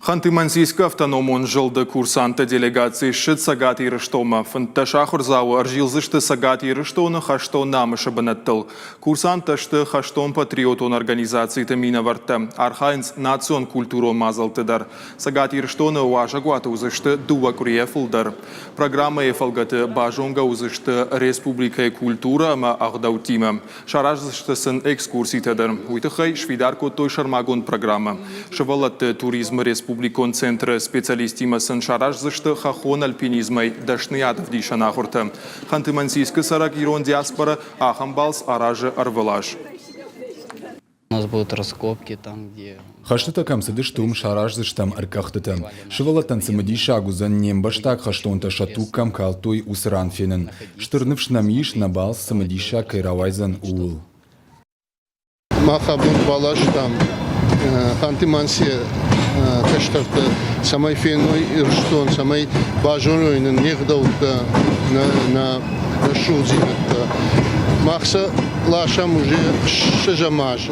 Ханты-Мансийска автономон жылды курсанты делегации шит сагати рыштома. Фанташа хурзау аржилзышты сагати рыштоны хашто намышы бінаттыл. Курсанташты хаштон патриотон организации тамина варта. Архайнс национ культуру мазалтыдар. Сагати рыштоны уажа гуаты узышты дуа курия фулдар. Программа ефалгаты бажонга узышты республика культура ма ағдаутима. Шаражзышты сын экскурситадар. Уйтыхай швидарко той шармагон программа. Шывалатты туризм республика Публикон центра специалистима сын шаражзышты хахон альпинизмай дашныятов дишана хурта. Ханты-Мансийска сарак ирон диаспора ахамбалс аражы арвалаш. У нас будут раскопки там, где... Хаштыта камсыдыштум шаражзыштам аркахтыта. Шывалаттан сымыдиша гузаннем баштак хаштонта шатуккам калтой усранфенен. Штырнывшнамиш набалс сымыдиша кайравайзан уул. Махабун балаш там Ханты-Мансия каштарта самай феной ирштон, самай бажонойнын неғдаута на шулзинатта. Махса лашам уже шажамаш.